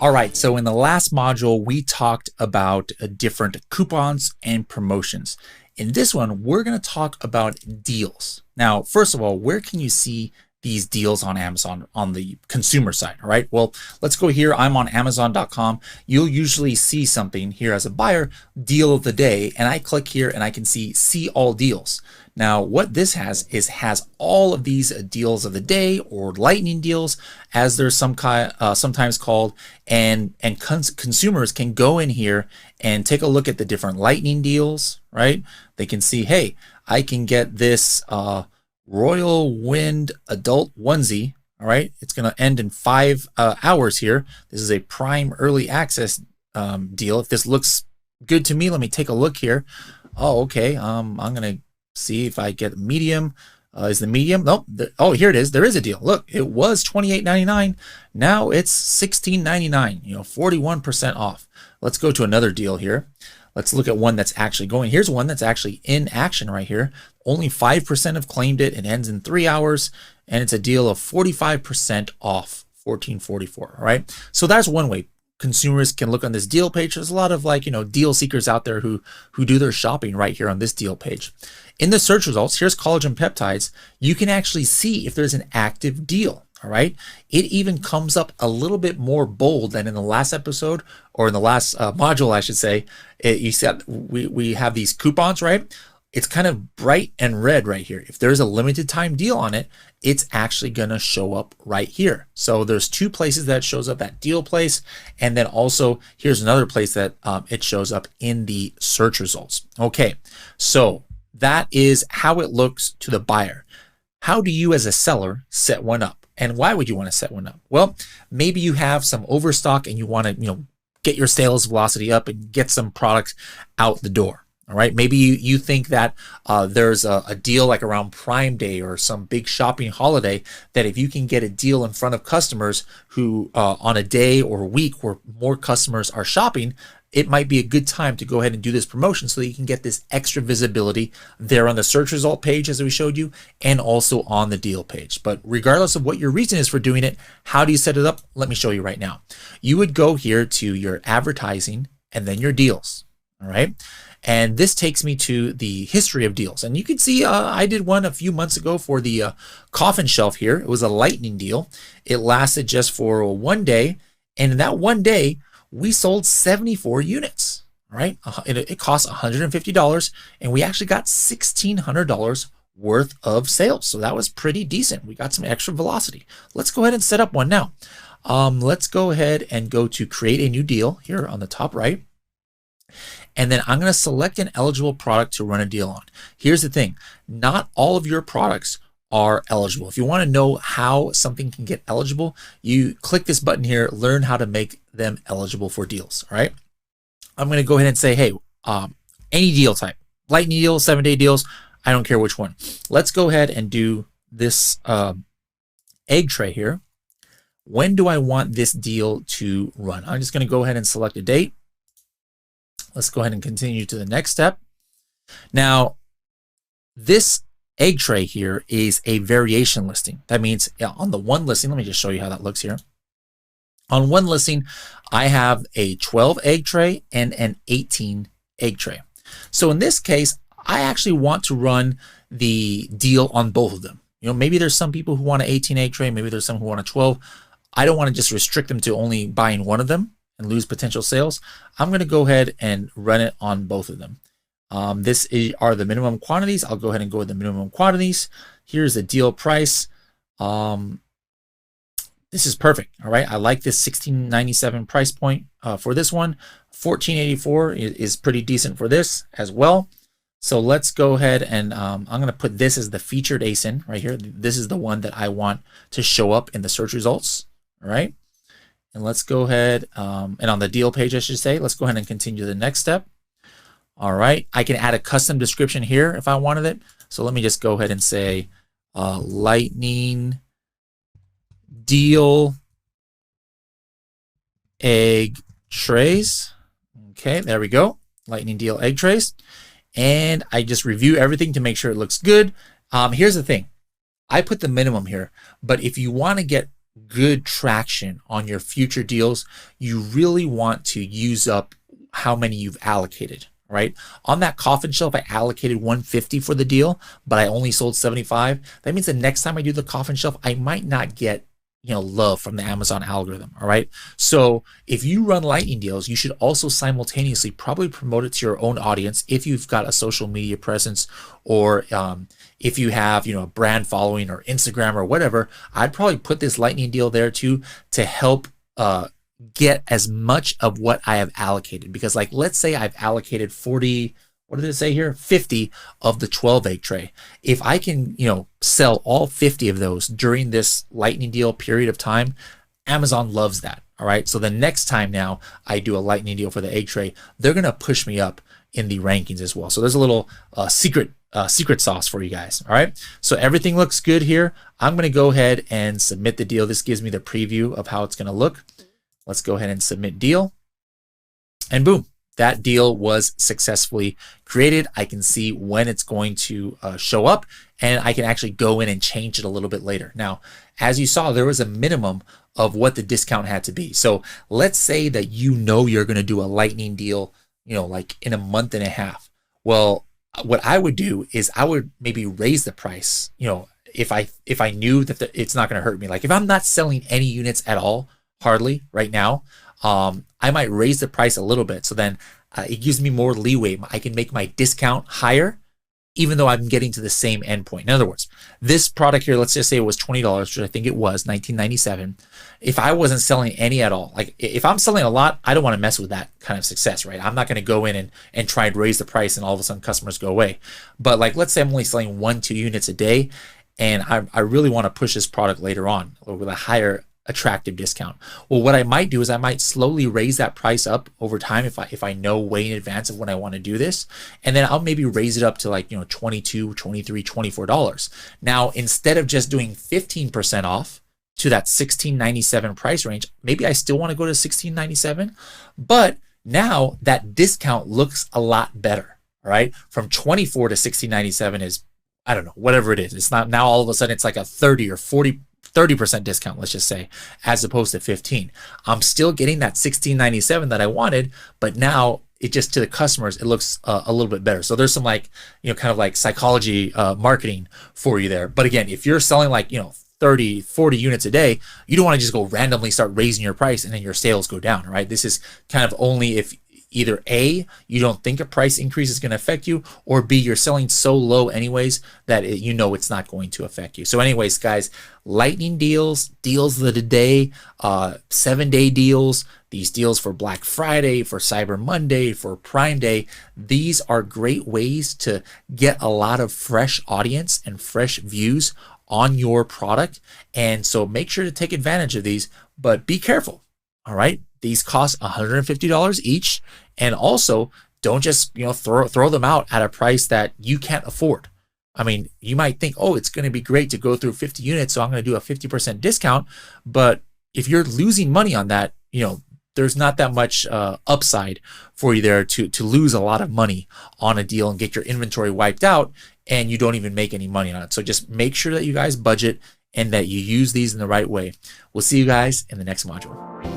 All right, so in the last module, we talked about different coupons and promotions. In this one, we're going to talk about deals. Now, first of all, where can you see these deals on Amazon on the consumer side? All right, well, let's go here. I'm on Amazon.com. You'll usually see something here as a buyer, deal of the day, and I click here and I can see all deals. Now, what this has all of these deals of the day, or lightning deals, as they're sometimes called, and consumers can go in here and take a look at the different lightning deals, right? They can see, hey, I can get this Royal Wind adult onesie. All right, it's going to end in 5 hours here. This is a Prime early access deal. If this looks good to me, let me take a look here. Oh, okay. I'm going to see if I get medium. Is the medium? Nope. Oh, here it is. There is a deal. Look, it was $28.99. Now it's $16.99. 41% off. Let's go to another deal here. Let's look at one that's actually going. Here's one that's actually in action right here. Only 5% have claimed it. It ends in 3 hours, and it's a deal of 45% off, $14.44. All right. So that's one way consumers can look on this deal page. There's a lot of deal seekers out there who do their shopping right here on this deal page. In the search results, here's collagen peptides. You can actually see if there's an active deal. All right. It even comes up a little bit more bold than in the last episode, or in the last module, I should say. You said we have these coupons, right? It's kind of bright and red right here. If there's a limited time deal on it, it's actually going to show up right here. So there's 2 places that shows up, that deal place. And then also here's another place that it shows up in the search results. Okay. So that is how it looks to the buyer. How do you as a seller set one up? And why would you want to set one up? Well, maybe you have some overstock and you want to, get your sales velocity up and get some products out the door. All right. Maybe you think that there's a deal like around Prime Day or some big shopping holiday, that if you can get a deal in front of customers who on a day or a week where more customers are shopping, it might be a good time to go ahead and do this promotion so that you can get this extra visibility there on the search result page, as we showed you, and also on the deal page. But regardless of what your reason is for doing it, how do you set it up? Let me show you right now. You would go here to your advertising and then your deals. All right. And this takes me to the history of deals. And you can see I did one a few months ago for the coffin shelf here. It was a lightning deal. It lasted just for 1 day. And in that 1 day, we sold 74 units, right? It cost $150, and we actually got $1,600 worth of sales. So that was pretty decent. We got some extra velocity. Let's go ahead and set up one now. Let's go ahead and go to create a new deal here on the top right. And then I'm going to select an eligible product to run a deal on. Here's the thing. Not all of your products are eligible. If you want to know how something can get eligible, you click this button here, learn how to make them eligible for deals. All right. I'm going to go ahead and say, hey, any deal type, lightning deals, 7-day deals. I don't care which one. Let's go ahead and do this egg tray here. When do I want this deal to run? I'm just going to go ahead and select a date. Let's go ahead and continue to the next step. Now, this egg tray here is a variation listing. That means on the one listing, let me just show you how that looks here. On one listing, I have a 12 egg tray and an 18 egg tray. So in this case, I actually want to run the deal on both of them. Maybe there's some people who want an 18 egg tray. Maybe there's some who want a 12. I don't want to just restrict them to only buying one of them and lose potential sales. I'm going to go ahead and run it on both of them. This are the minimum quantities. I'll go ahead and go with the minimum quantities. Here's the deal price. This is perfect. All right. I like this $16.97 price point for this one. $14.84 is pretty decent for this as well. So let's go ahead and I'm going to put this as the featured ASIN right here. This is the one that I want to show up in the search results. All right. And let's go ahead and on the deal page, I should say, let's go ahead and continue to the next step. All right. I can add a custom description here if I wanted it. So let me just go ahead and say lightning deal egg trays. Okay, there we go. Lightning deal egg trays. And I just review everything to make sure it looks good. Here's the thing. I put the minimum here, but if you want to get good traction on your future deals, you really want to use up how many you've allocated, right? On that coffin shelf, I allocated 150 for the deal, but I only sold 75. That means the next time I do the coffin shelf, I might not get love from the Amazon algorithm. All right. So if you run lightning deals, you should also simultaneously probably promote it to your own audience if you've got a social media presence, or if you have, a brand following or Instagram or whatever. I'd probably put this lightning deal there too to help get as much of what I have allocated. Because like, let's say I've allocated 40, what did it say here? 50 of the 12 egg tray. If I can, sell all 50 of those during this lightning deal period of time, Amazon loves that. All right. So the next time now I do a lightning deal for the egg tray, they're going to push me up in the rankings as well. So there's a little secret sauce for you guys. All right. So everything looks good here. I'm going to go ahead and submit the deal. This gives me the preview of how it's going to look. Let's go ahead and submit deal, and boom. That deal was successfully created. I can see when it's going to show up, and I can actually go in and change it a little bit later. Now, as you saw, there was a minimum of what the discount had to be. So let's say that you're going to do a lightning deal, like in a month and a half. Well, what I would do is I would maybe raise the price, if I knew that it's not going to hurt me. Like if I'm not selling any units at all, hardly right now, I might raise the price a little bit. So then it gives me more leeway. I can make my discount higher, even though I'm getting to the same endpoint. In other words, this product here, let's just say it was $20, which I think it was, $19.97. If I wasn't selling any at all, like if I'm selling a lot, I don't want to mess with that kind of success, right? I'm not going to go in and try and raise the price and all of a sudden customers go away. But like, let's say I'm only selling 1-2 units a day, and I really want to push this product later on with a higher attractive discount. Well, what I might do is I might slowly raise that price up over time if I know way in advance of when I want to do this, and then I'll maybe raise it up to like $22, $23, $24. Now, instead of just doing 15% off to that $16.97 price range, maybe I still want to go to $16.97, but now that discount looks a lot better. All right, from 24 to $16.97 is, I don't know, whatever it is. It's not now all of a sudden it's like a 30 or 30% discount, let's just say, as opposed to 15. I'm still getting that $16.97 that I wanted, but now it just, to the customers, it looks a little bit better. So there's some kind of like psychology marketing for you there. But again, if you're selling 30, 40 units a day, you don't want to just go randomly start raising your price and then your sales go down, right? This is kind of only if either A, you don't think a price increase is going to affect you, or B, you're selling so low anyways that it's not going to affect you. So anyways, guys, lightning deals of the day, 7-day deals, these deals for Black Friday, for Cyber Monday, for Prime Day, these are great ways to get a lot of fresh audience and fresh views on your product. And so make sure to take advantage of these, but be careful. All right. These cost $150 each. And also don't just, throw them out at a price that you can't afford. I mean, you might think, oh, it's going to be great to go through 50 units, so I'm going to do a 50% discount. But if you're losing money on that, there's not that much upside for you there to lose a lot of money on a deal and get your inventory wiped out and you don't even make any money on it. So just make sure that you guys budget and that you use these in the right way. We'll see you guys in the next module.